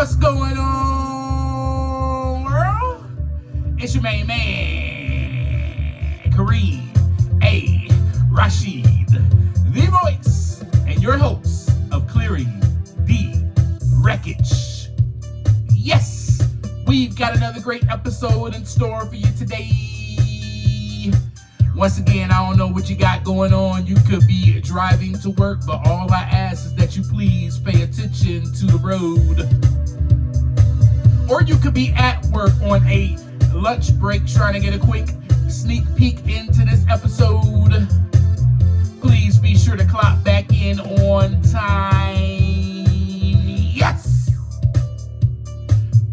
What's going on, world? It's your main man, Kareem A. Rashid, the voice and your host of Clearing the Wreckage. Yes, we've got another great episode in store for you today. Once again, I don't know what you got going on. You could be driving to work, but all I ask is that you please pay attention to the road. Or you could be at work on a lunch break trying to get a quick sneak peek into this episode. Please be sure to clock back in on time. Yes!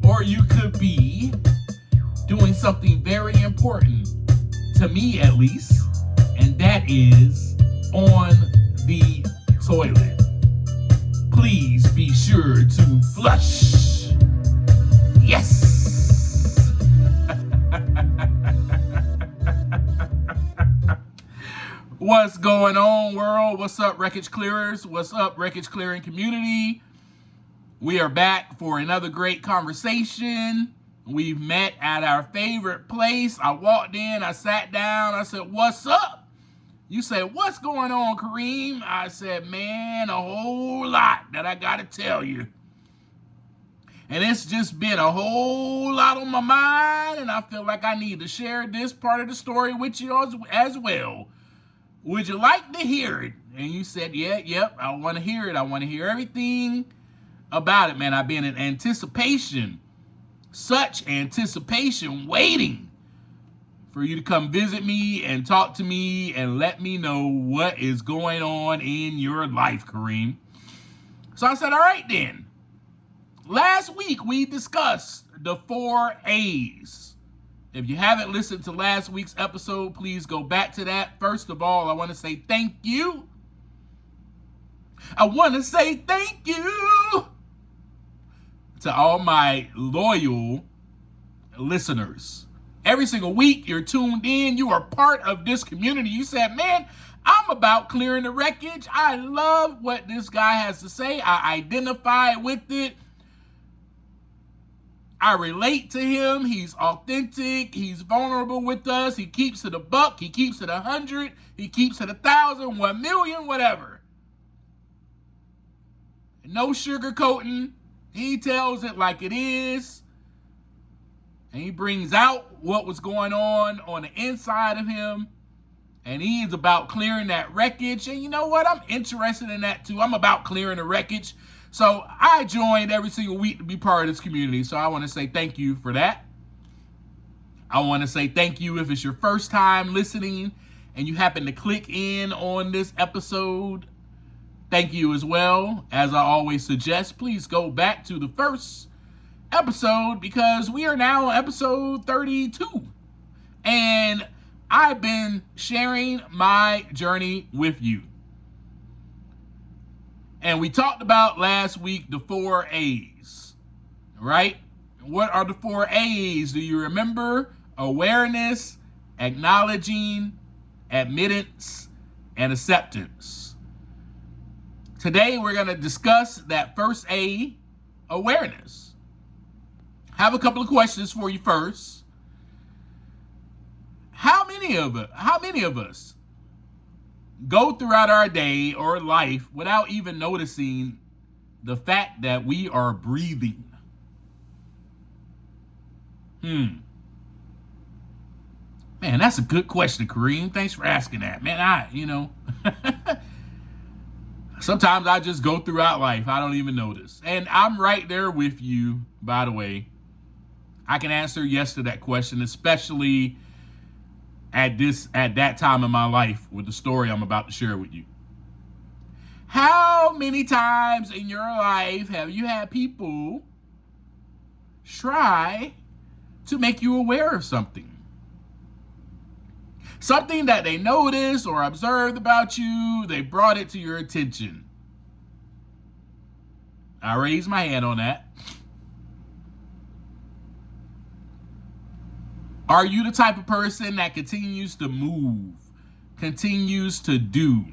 Or you could be doing something very important, to me at least, and that is on the toilet. Please be sure to flush. Yes. What's going on, world? What's up, wreckage clearers? What's up, wreckage clearing community? We are back for another great conversation. We've met at our favorite place. I walked in, I sat down, I said, "What's up?" You said, "What's going on, Kareem?" I said, "Man, a whole lot that I gotta tell you." And it's just been a whole lot on my mind, and I feel like I need to share this part of the story with you as well. Would you like to hear it? And you said, yep, I want to hear it. I want to hear everything about it, man. I've been in anticipation. Such anticipation, waiting for you to come visit me and talk to me and let me know what is going on in your life, Kareem. So I said, all right then. Last week we discussed the 4 A's. If you haven't listened to last week's episode, please go back to that. First of all, I want to say thank you. I want to say thank you to all my loyal listeners. Every single week you're tuned in. You are part of this community. You said, "Man, I'm about clearing the wreckage. I love what this guy has to say. I identify with it. I relate to him. He's authentic. He's vulnerable with us. He keeps it a buck. He keeps it 100. He keeps it 1,000, 1,000,000, whatever. No sugarcoating. He tells it like it is. And he brings out what was going on the inside of him. And he is about clearing that wreckage. And you know what? I'm interested in that too. I'm about clearing the wreckage. So I joined every single week to be part of this community. So I want to say thank you for that. I want to say thank you if it's your first time listening and you happen to click in on this episode. Thank you as well. As I always suggest, please go back to the first episode because we are now on episode 32. And I've been sharing my journey with you. And we talked about last week the 4 A's, right? What are the 4 A's? Do you remember? Awareness, acknowledging, admittance, and acceptance. Today, we're going to discuss that first A, awareness. I have a couple of questions for you first. How many of us go throughout our day or life without even noticing the fact that we are breathing? Man, that's a good question, Kareem. Thanks for asking that. Man, sometimes I just go throughout life. I don't even notice. And I'm right there with you, by the way. I can answer yes to that question, especially at that time in my life with the story I'm about to share with you. How many times in your life have you had people try to make you aware of something? Something that they noticed or observed about you, they brought it to your attention. I raise my hand on that. Are you the type of person that continues to move, continues to do?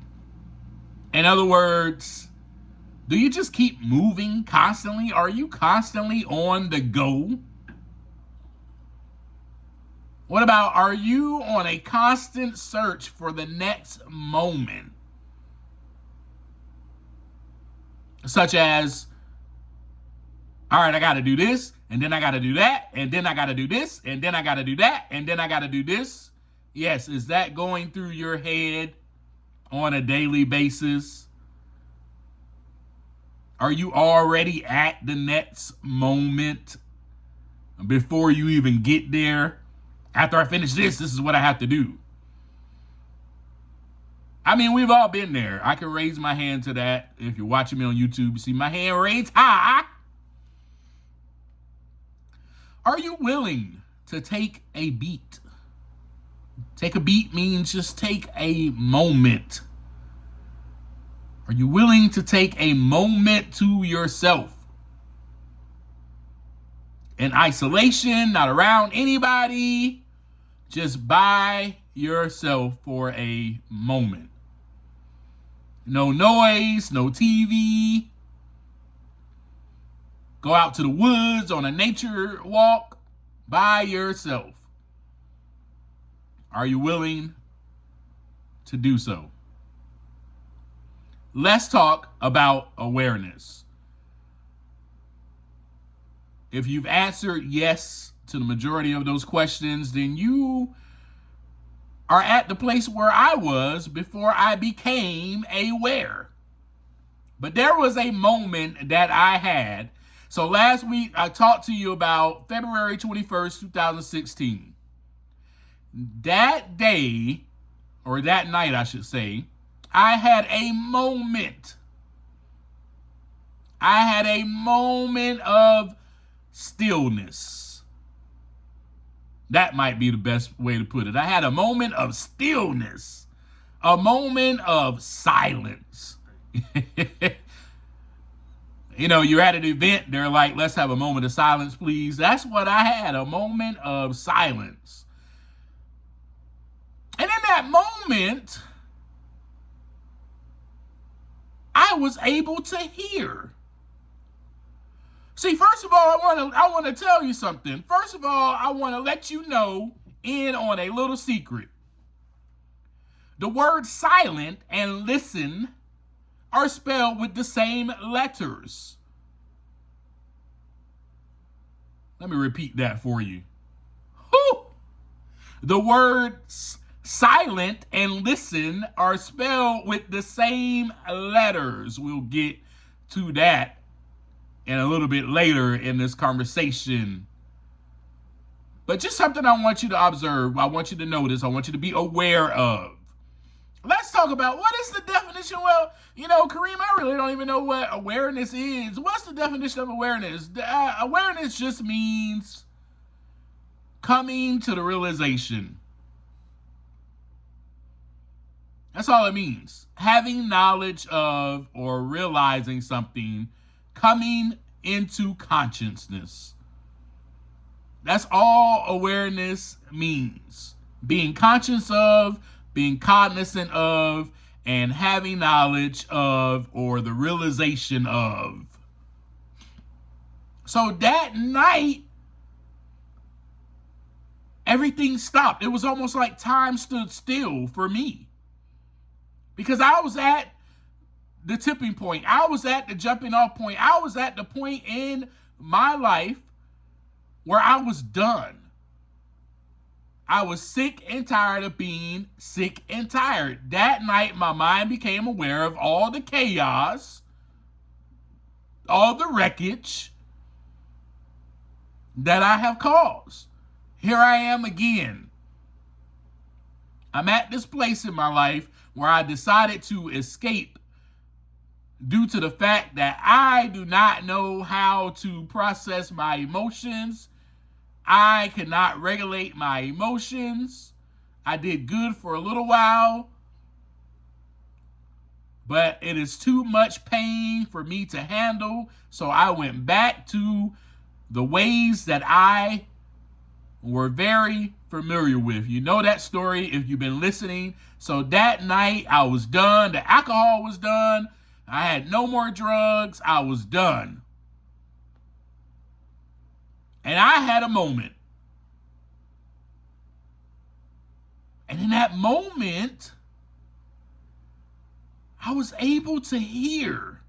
In other words, Do you just keep moving constantly? Are you constantly on the go? What about, are you on a constant search for the next moment? Such as, all right, I got to do this, and then I got to do that, and then I got to do this, and then I got to do that, and then I got to do this. Yes, is that going through your head on a daily basis? Are you already at the next moment before you even get there? After I finish this is what I have to do. I mean, we've all been there. I can raise my hand to that. If you're watching me on YouTube, you see my hand raised high. Are you willing to take a beat? Take a beat means just take a moment. Are you willing to take a moment to yourself? In isolation, not around anybody, just by yourself for a moment. No noise, no TV. Go out to the woods on a nature walk by yourself. Are you willing to do so? Let's talk about awareness. If you've answered yes to the majority of those questions, then you are at the place where I was before I became aware. But there was a moment that I had. So last week I talked to you about February 21st, 2016. That day, or that night I should say, I had a moment. I had a moment of stillness. That might be the best way to put it. I had a moment of stillness, a moment of silence. You know, you're at an event, they're like, let's have a moment of silence, please. That's what I had, a moment of silence. And in that moment, I was able to hear. See, first of all, I want to tell you something. First of all, I want to let you know in on a little secret. The word silent and listen are spelled with the same letters. Let me repeat that for you. Whew. The words silent and listen are spelled with the same letters. We'll get to that and a little bit later in this conversation. But just something I want you to observe, I want you to notice, I want you to be aware of. Let's talk about, what is the definition? Well, you know, Kareem, I really don't even know what awareness is. What's the definition of awareness? Awareness just means coming to the realization. That's all it means. Having knowledge of or realizing something, coming into consciousness. That's all awareness means. Being conscious of, being cognizant of, and having knowledge of or the realization of. So that night, everything stopped. It was almost like time stood still for me. Because I was at the tipping point. I was at the jumping off point. I was at the point in my life where I was done. I was sick and tired of being sick and tired. That night, my mind became aware of all the chaos, all the wreckage that I have caused. Here I am again. I'm at this place in my life where I decided to escape due to the fact that I do not know how to process my emotions. I cannot regulate my emotions. I did good for a little while, but it is too much pain for me to handle. So I went back to the ways that I were very familiar with. You know that story if you've been listening. So that night I was done. The alcohol was done. I had no more drugs. I was done. And I had a moment. And in that moment, I was able to hear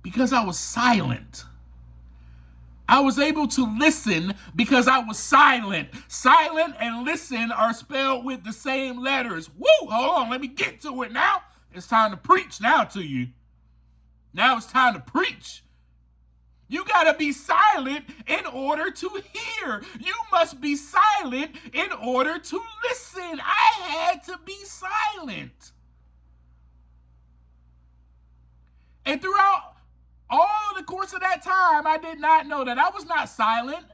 because I was silent. I was able to listen because I was silent. Silent and listen are spelled with the same letters. Woo! Hold on, let me get to it now. It's time to preach now to you. Now it's time to preach. You got to be silent in order to hear. You must be silent in order to listen. I had to be silent. And throughout all the course of that time, I did not know that I was not silent.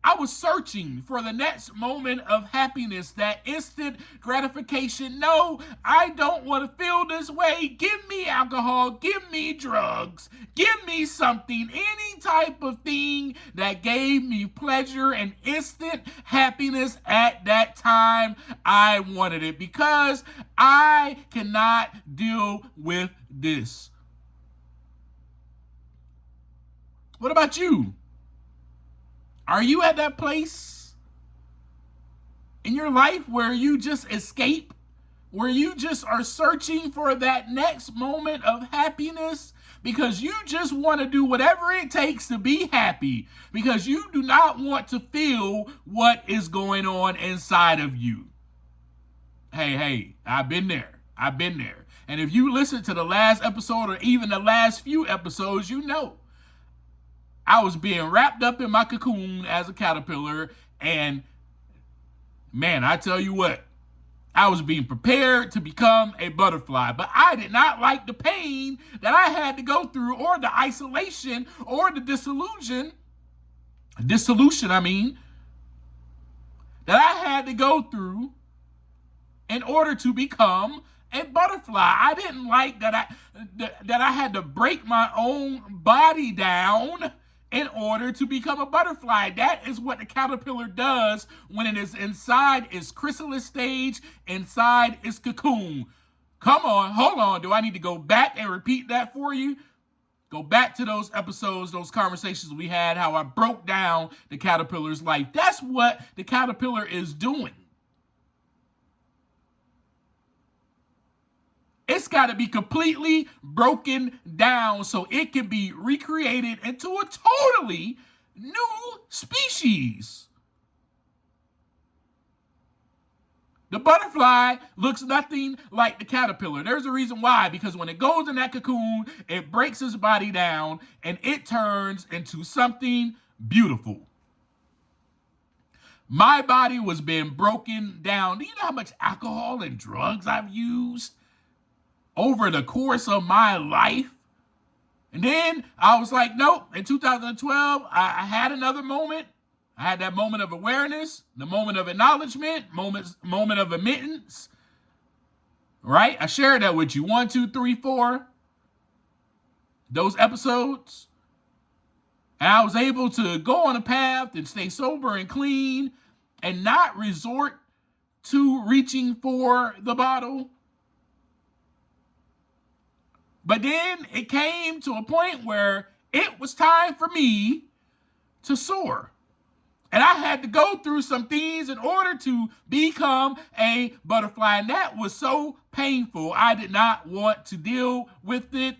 I was searching for the next moment of happiness, that instant gratification. No, I don't want to feel this way. Give me alcohol. Give me drugs. Give me something, any type of thing that gave me pleasure and instant happiness at that time. I wanted it because I cannot deal with this. What about you? Are you at that place in your life where you just escape, where you just are searching for that next moment of happiness because you just want to do whatever it takes to be happy, because you do not want to feel what is going on inside of you? Hey, I've been there. And if you listen to the last episode or even the last few episodes, you know I was being wrapped up in my cocoon as a caterpillar, and man, I tell you what, I was being prepared to become a butterfly, but I did not like the pain that I had to go through, or the isolation, or the dissolution, that I had to go through in order to become a butterfly. I didn't like that I had to break my own body down in order to become a butterfly. That is what the caterpillar does when it is inside its chrysalis stage, inside its cocoon. Come on, hold on. Do I need to go back and repeat that for you? Go back to those episodes, those conversations we had, how I broke down the caterpillar's life. That's what the caterpillar is doing. It's got to be completely broken down so it can be recreated into a totally new species. The butterfly looks nothing like the caterpillar. There's a reason why, because when it goes in that cocoon, it breaks its body down and it turns into something beautiful. My body was being broken down. Do you know how much alcohol and drugs I've used over the course of my life? And then I was like, nope. In 2012, I had another moment. I had that moment of awareness, the moment of acknowledgement, moment of admittance. Right? I shared that with you. 1, 2, 3, 4. Those episodes. And I was able to go on a path and stay sober and clean and not resort to reaching for the bottle. But then it came to a point where it was time for me to soar. And I had to go through some things in order to become a butterfly. And that was so painful. I did not want to deal with it.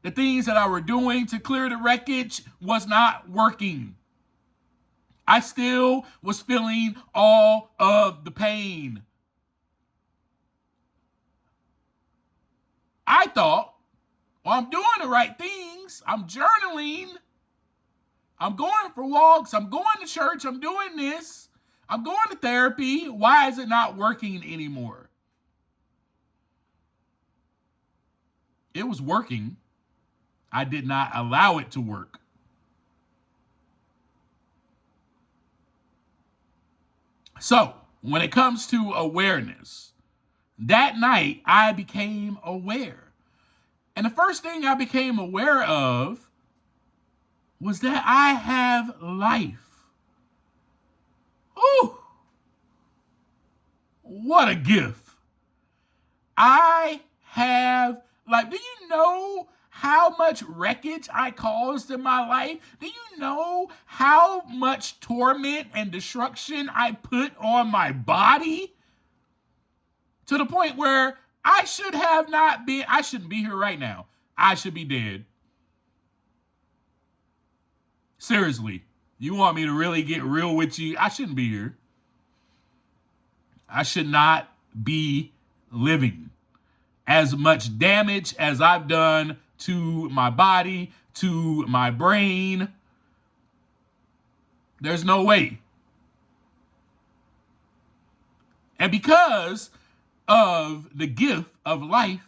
The things that I were doing to clear the wreckage was not working. I still was feeling all of the pain. I thought, well, I'm doing the right things. I'm journaling. I'm going for walks. I'm going to church. I'm doing this. I'm going to therapy. Why is it not working anymore? It was working. I did not allow it to work. So, when it comes to awareness, that night I became aware. And the first thing I became aware of was that I have life. Ooh, what a gift. I have, like, do you know how much wreckage I caused in my life? Do you know how much torment and destruction I put on my body? To the point where I shouldn't be here right now. I should be dead. Seriously, you want me to really get real with you? I shouldn't be here. I should not be living. As much damage as I've done to my body, to my brain, there's no way. And because of the gift of life,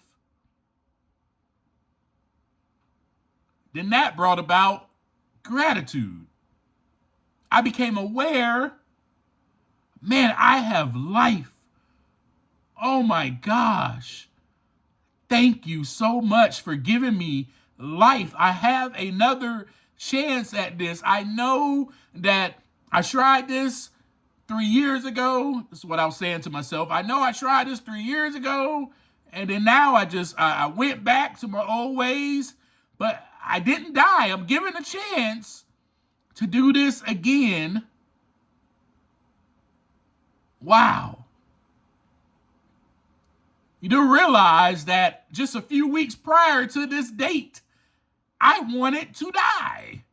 then that brought about gratitude. I became aware, man, I have life. Oh my gosh. Thank you so much for giving me life. I have another chance at this. I know that I tried this 3 years ago. This is what I was saying to myself. I know I tried this 3 years ago, and then now I went back to my old ways, but I didn't die. I'm given a chance to do this again. Wow. You do realize that just a few weeks prior to this date, I wanted to die.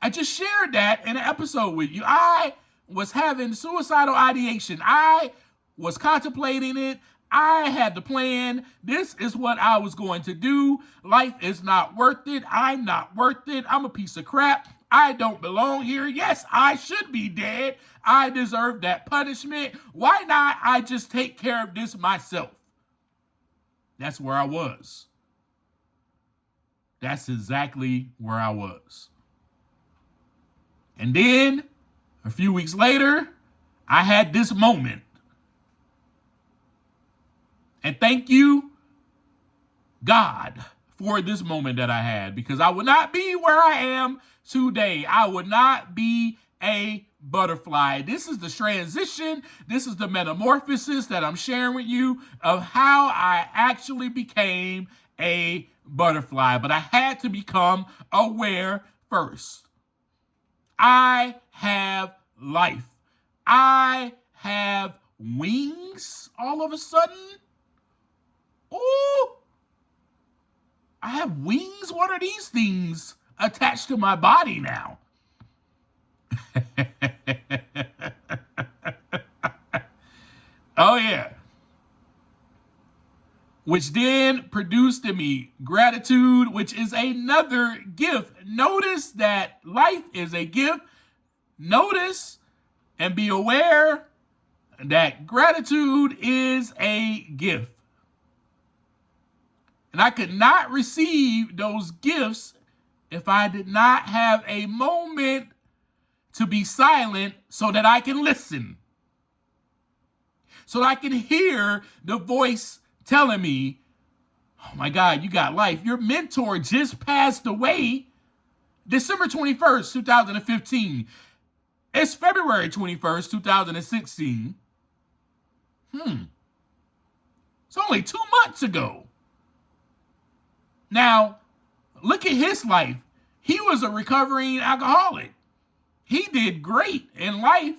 I just shared that in an episode with you. I was having suicidal ideation. I was contemplating it. I had the plan. This is what I was going to do. Life is not worth it. I'm not worth it. I'm a piece of crap. I don't belong here. Yes, I should be dead. I deserve that punishment. Why not I just take care of this myself? That's where I was. That's exactly where I was. And then, a few weeks later, I had this moment. And thank you, God, for this moment that I had, because I would not be where I am today. I would not be a butterfly. This is the transition. This is the metamorphosis that I'm sharing with you of how I actually became a butterfly. But I had to become aware first. I have life. I have wings all of a sudden. Ooh, I have wings? What are these things attached to my body now? Oh, yeah. Which then produced in me gratitude, which is another gift. Notice that life is a gift. Notice and be aware that gratitude is a gift. And I could not receive those gifts if I did not have a moment to be silent so that I can listen. So that I can hear the voice telling me, oh my God, you got life. Your mentor just passed away December 21st, 2015. It's February 21st, 2016. It's only 2 months ago. Now, look at his life. He was a recovering alcoholic. He did great in life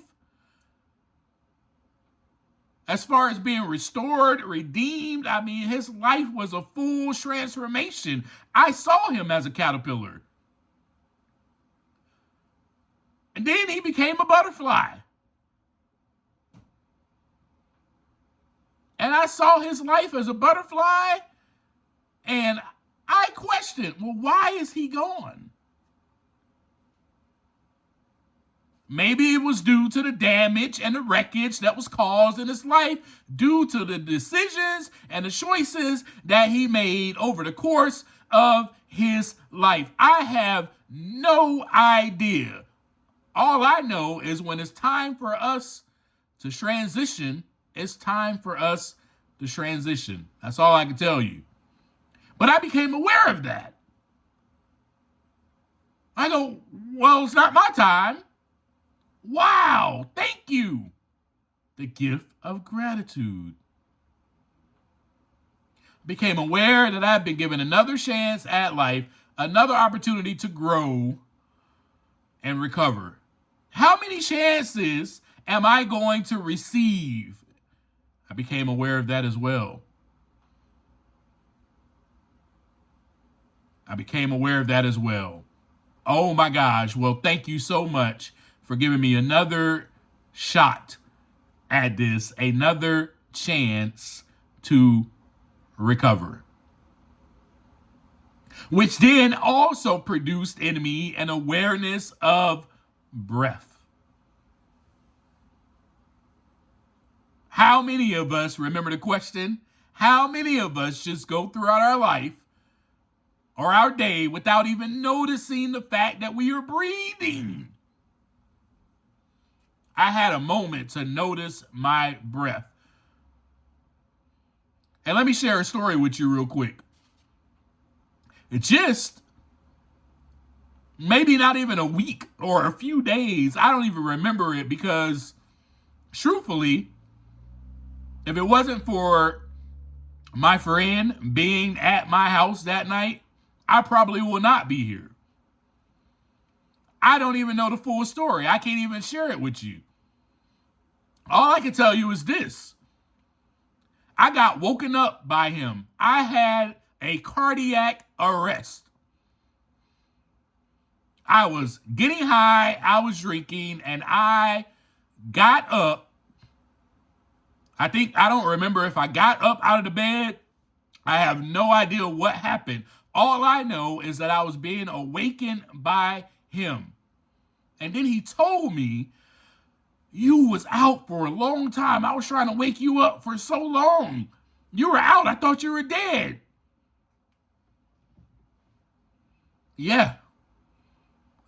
as far as being restored, redeemed. I mean, his life was a full transformation. I saw him as a caterpillar. And then he became a butterfly. And I saw his life as a butterfly, and I questioned, well, why is he gone? Maybe it was due to the damage and the wreckage that was caused in his life due to the decisions and the choices that he made over the course of his life. I have no idea. All I know is when it's time for us to transition, it's time for us to transition. That's all I can tell you. But I became aware of that. I go, well, it's not my time. Wow, thank you. The gift of gratitude. became aware that I've been given another chance at life, another opportunity to grow and recover. How many chances am I going to receive? I became aware of that as well. I became aware of that as well. Oh my gosh. Well, thank you so much for giving me another shot at this, another chance to recover. Which then also produced in me an awareness of breath. How many of us, remember the question, how many of us just go throughout our life or our day without even noticing the fact that we are breathing? I had a moment to notice my breath. And let me share a story with you real quick. It just maybe not even a week or a few days. I don't even remember it because, truthfully, if it wasn't for my friend being at my house that night, I probably will not be here. I don't even know the full story. I can't even share it with you. All I can tell you is this. I got woken up by him. I had a cardiac arrest. I was getting high, I was drinking, and I got up. I don't remember if I got up out of the bed. I have no idea what happened. All I know is that I was being awakened by him. And then he told me, you was out for a long time. I was trying to wake you up for so long. You were out. I thought you were dead. Yeah.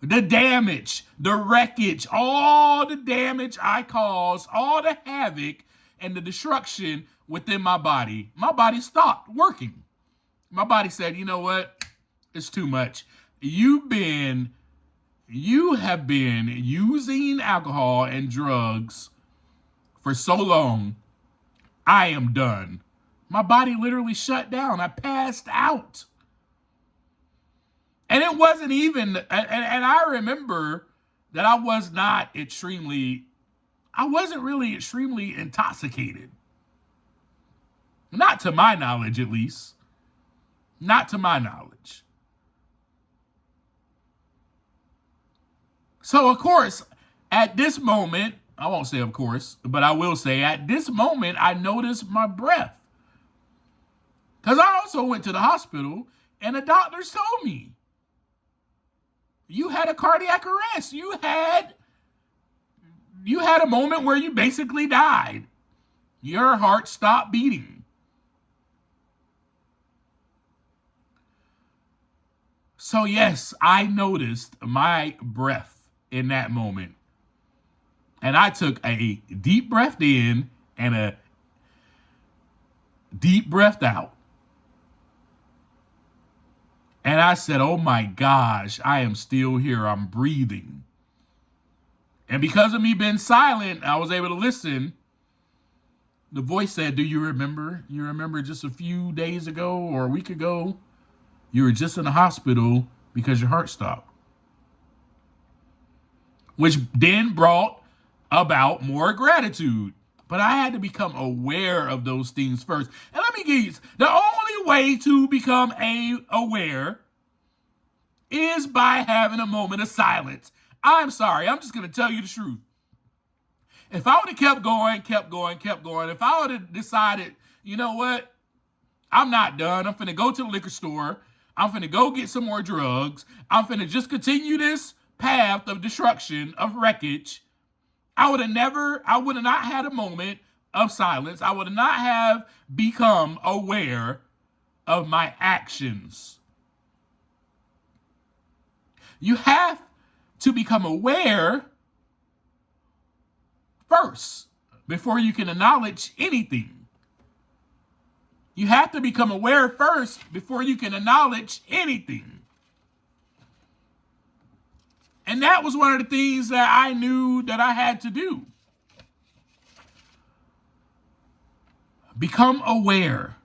The damage, the wreckage, all the damage I caused, all the havoc and the destruction within my body stopped working. My body said, you know what? It's too much. You have been using alcohol and drugs for so long. I am done. My body literally shut down. I passed out. And it wasn't even, and I remember that I wasn't really extremely intoxicated. Not to my knowledge, at least. Not to my knowledge. So, of course, at this moment, I won't say of course, but I will say at this moment, I noticed my breath. Because I also went to the hospital and the doctors told me, you had a cardiac arrest. You had a moment where you basically died. Your heart stopped beating. So yes, I noticed my breath in that moment. And I took a deep breath in and a deep breath out. And I said, oh my gosh, I am still here. I'm breathing. And because of me being silent, I was able to listen. The voice said, do you remember? You remember just a few days ago or a week ago, you were just in the hospital because your heart stopped. Which then brought about more gratitude. But I had to become aware of those things first. And let me give you, the only way to become aware is by having a moment of silence. I'm sorry, I'm just going to tell you the truth. If I would have kept going, if I would have decided, you know what, I'm not done. I'm finna go to the liquor store. I'm finna go get some more drugs. I'm finna just continue this path of destruction, of wreckage. I would have not had a moment of silence. I would not have become aware of my actions. You have to become aware first before you can acknowledge anything. You have to become aware first before you can acknowledge anything. And that was one of the things that I knew that I had to do. Become aware.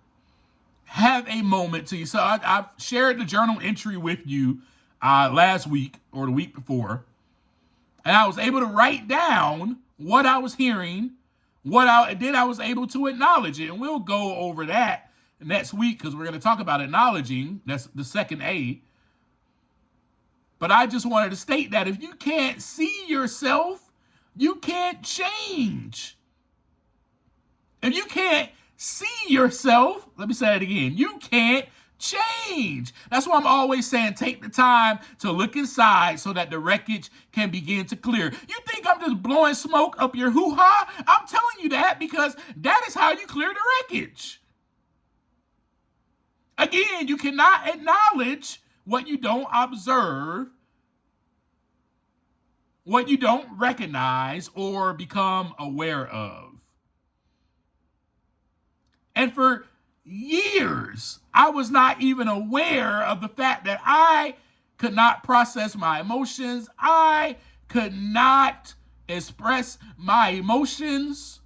have a moment to you. So I've shared the journal entry with you last week or the week before, and I was able to write down what I was hearing, then I was able to acknowledge it, and we'll go over that next week because we're going to talk about acknowledging. That's the second A. But I just wanted to state that if you can't see yourself, you can't change. If you can't see yourself, let me say it again, you can't change. That's why I'm always saying take the time to look inside so that the wreckage can begin to clear. You think I'm just blowing smoke up your hoo-ha? I'm telling you that because that is how you clear the wreckage. Again, you cannot acknowledge what you don't observe, what you don't recognize or become aware of. And for years, I was not even aware of the fact that I could not process my emotions. I could not express my emotions.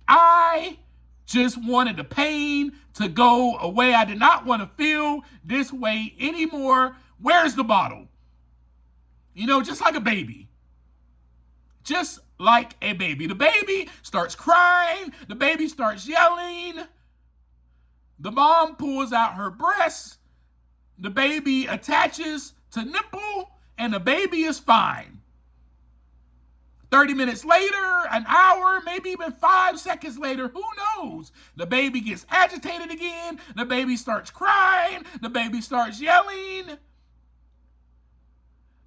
I just wanted the pain to go away. I did not want to feel this way anymore. Where's the bottle? You know, just like a baby. Just like a baby. The baby starts crying. The baby starts yelling. The mom pulls out her breast. The baby attaches to nipple, and the baby is fine. 30 minutes later, an hour, maybe even 5 seconds later, who knows? The baby gets agitated again. The baby starts crying. The baby starts yelling.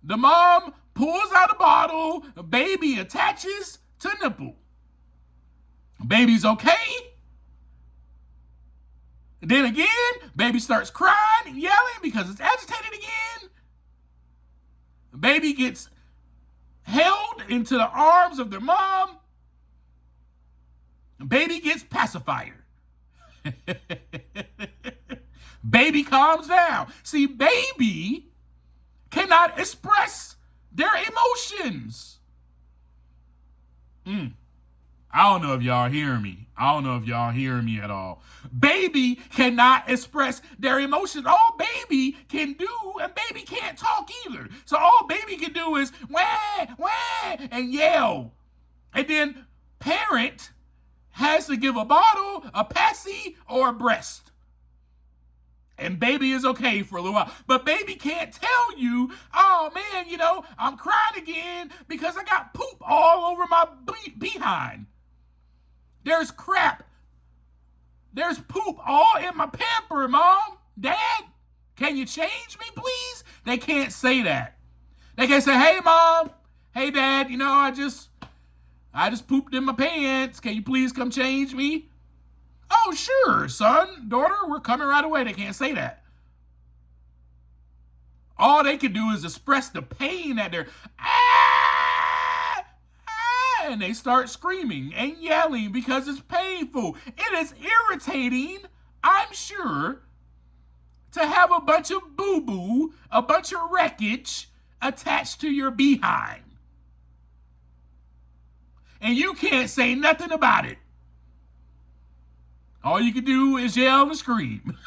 The mom pulls out a bottle. The baby attaches to nipple. Baby's okay. Then again, baby starts crying and yelling because it's agitated again. Baby gets held into the arms of their mom. Baby gets pacifier. Baby calms down. See, baby cannot express their emotions. I don't know if y'all hear me. I don't know if y'all hear me at all. Baby cannot express their emotions. All baby can do, and baby can't talk either. So all baby can do is wah, wah, and yell. And then parent has to give a bottle, a passy, or a breast. And baby is okay for a little while. But baby can't tell you, oh man, you know, I'm crying again because I got poop all over my behind. There's crap. There's poop all in my pamper, Mom. Dad, can you change me, please? They can't say that. They can say, hey, Mom. Hey, Dad, you know, I just pooped in my pants. Can you please come change me? Oh, sure, son, daughter, we're coming right away. They can't say that. All they can do is express the pain that they're, and they start screaming and yelling because it's painful. It is irritating, I'm sure, to have a bunch of boo-boo, a bunch of wreckage attached to your behind. And you can't say nothing about it. All you can do is yell and scream.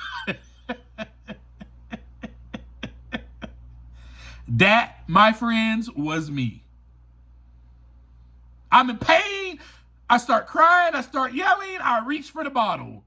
That, my friends, was me. I'm in pain. I start crying. I start yelling. I reach for the bottle.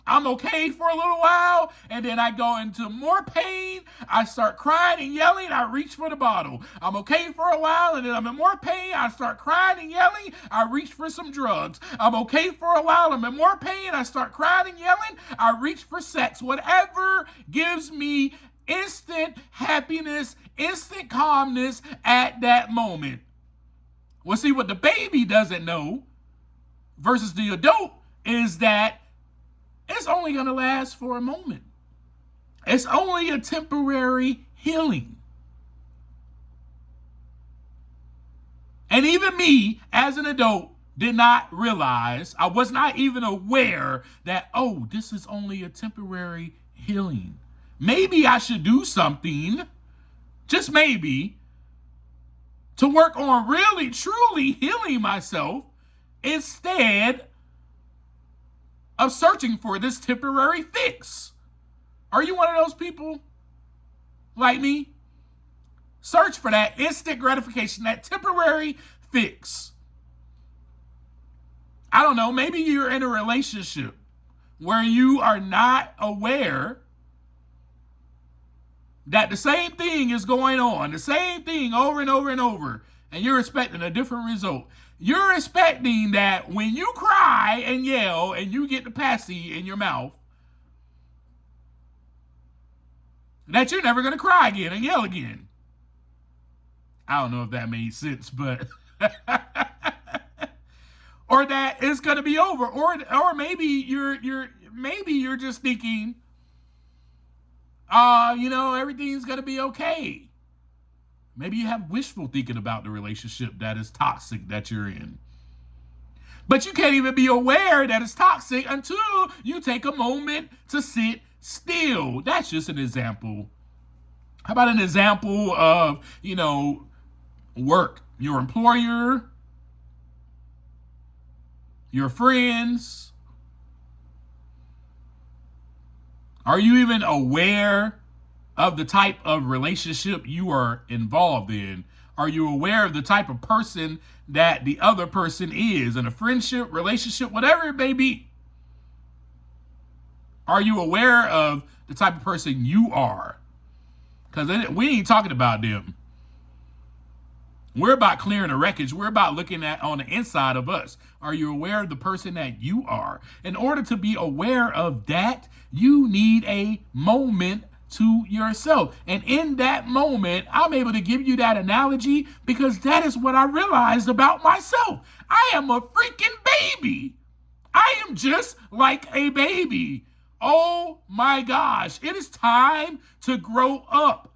I'm okay for a little while, and then I go into more pain. I start crying and yelling. I reach for the bottle. I'm okay for a while, and then I'm in more pain. I start crying and yelling. I reach for some drugs. I'm okay for a while. I'm in more pain. I start crying and yelling. I reach for sex. Whatever gives me instant happiness, instant calmness at that moment. Well, see, what the baby doesn't know versus the adult is that it's only going to last for a moment. It's only a temporary healing. And even me, as an adult, did not realize, I was not even aware that, oh, this is only a temporary healing. Maybe I should do something, just maybe, to work on really, truly healing myself instead of searching for this temporary fix. Are you one of those people like me? Search for that instant gratification, that temporary fix. I don't know, maybe you're in a relationship where you are not aware that the same thing is going on, the same thing over and over and over, and you're expecting a different result. You're expecting that when you cry and yell and you get the passy in your mouth, that you're never going to cry again and yell again. I don't know if that made sense, but or that it's going to be over, or maybe you're just thinking, everything's going to be okay. Maybe you have wishful thinking about the relationship that is toxic that you're in. But you can't even be aware that it's toxic until you take a moment to sit still. That's just an example. How about an example of, work? Your employer, your friends. Are you even aware of the type of relationship you are involved in? Are you aware of the type of person that the other person is in a friendship, relationship, whatever it may be? Are you aware of the type of person you are? Because we ain't talking about them. We're about clearing the wreckage. We're about looking at on the inside of us. Are you aware of the person that you are? In order to be aware of that, you need a moment to yourself. And in that moment, I'm able to give you that analogy because that is what I realized about myself. I am a freaking baby. I am just like a baby. Oh my gosh, it is time to grow up.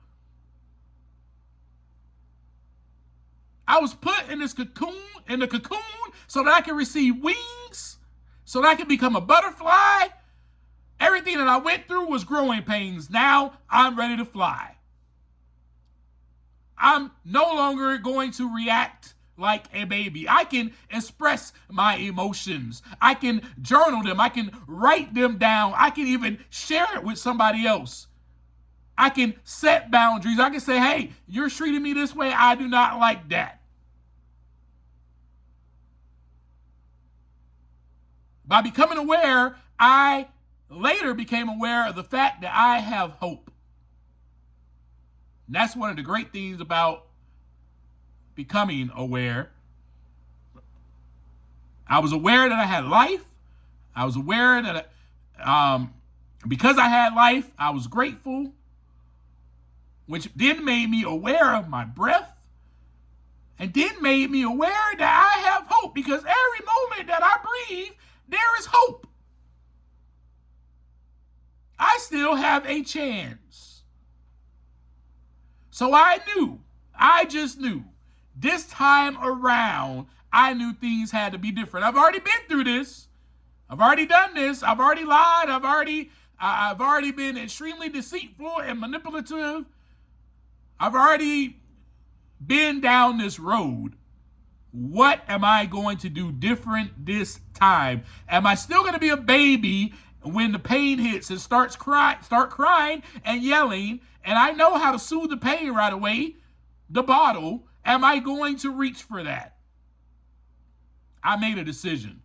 I was put in the cocoon, so that I can receive wings, so that I can become a butterfly. Everything that I went through was growing pains. Now I'm ready to fly. I'm no longer going to react like a baby. I can express my emotions. I can journal them. I can write them down. I can even share it with somebody else. I can set boundaries. I can say, hey, you're treating me this way. I do not like that. By becoming aware, I later became aware of the fact that I have hope. And that's one of the great things about becoming aware. I was aware that I had life. I was aware that because I had life, I was grateful, which then made me aware of my breath, and then made me aware that I have hope, because every moment that I breathe, there is hope. I still have a chance. So I just knew, this time around, I knew things had to be different. I've already been through this. I've already done this. I've already lied. I've already been extremely deceitful and manipulative. I've already been down this road. What am I going to do different this time? Am I still going to be a baby when the pain hits and start crying and yelling, and I know how to soothe the pain right away, the bottle? Am I going to reach for that? I made a decision.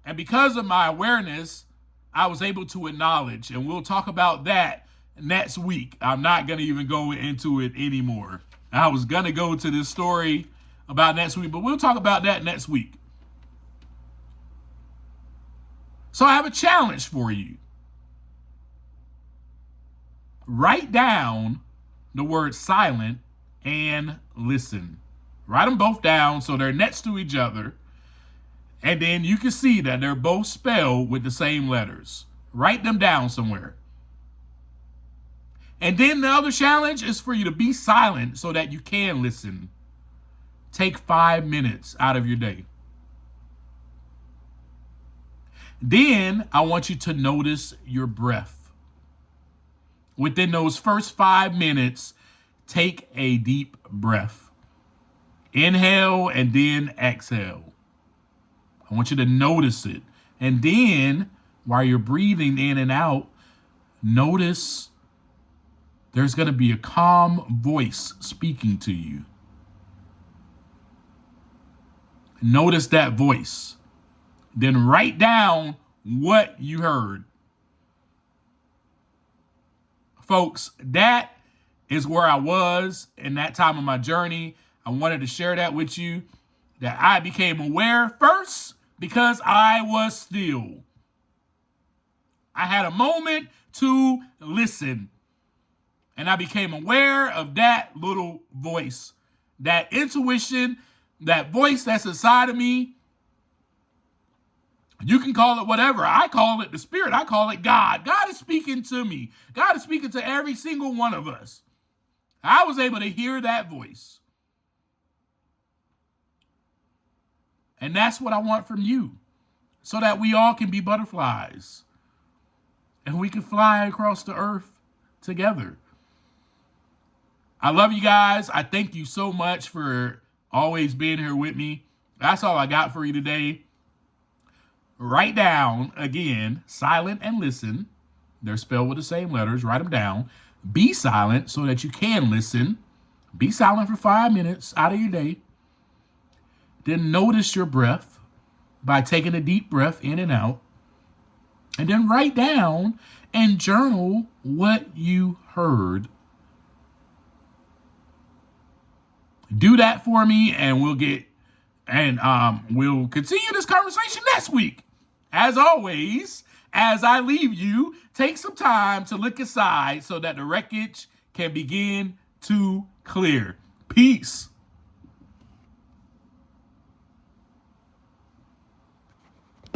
And because of my awareness, I was able to acknowledge, and we'll talk about that next week. I'm not going to even go into it anymore. I was going to go to this story about next week, but we'll talk about that next week. So I have a challenge for you. Write down the word silent and listen. Write them both down so they're next to each other. And then you can see that they're both spelled with the same letters. Write them down somewhere. And then the other challenge is for you to be silent so that you can listen. Take 5 minutes out of your day. Then I want you to notice your breath. Within those first 5 minutes, take a deep breath. Inhale and then exhale. I I want you to notice it. And then while you're breathing in and out, notice there's going to be a calm voice speaking to you. Notice that voice. Then write down what you heard. Folks, that is where I was in that time of my journey. I wanted to share that with you, that I became aware first because I was still. I had a moment to listen, and I became aware of that little voice, that intuition, that voice that's inside of me. You can call it whatever. I call it the Spirit. I call it God. God is speaking to me. God is speaking to every single one of us. I was able to hear that voice. And that's what I want from you, so that we all can be butterflies and we can fly across the earth together. I love you guys. I thank you so much for always being here with me. That's all I got for you today. Write down, again, silent and listen. They're spelled with the same letters. Write them down. Be silent so that you can listen. Be silent for 5 minutes out of your day. Then notice your breath by taking a deep breath in and out. And then write down and journal what you heard. Do that for me, and we'll continue this conversation next week. As always, as I leave you, take some time to look aside so that the wreckage can begin to clear. Peace.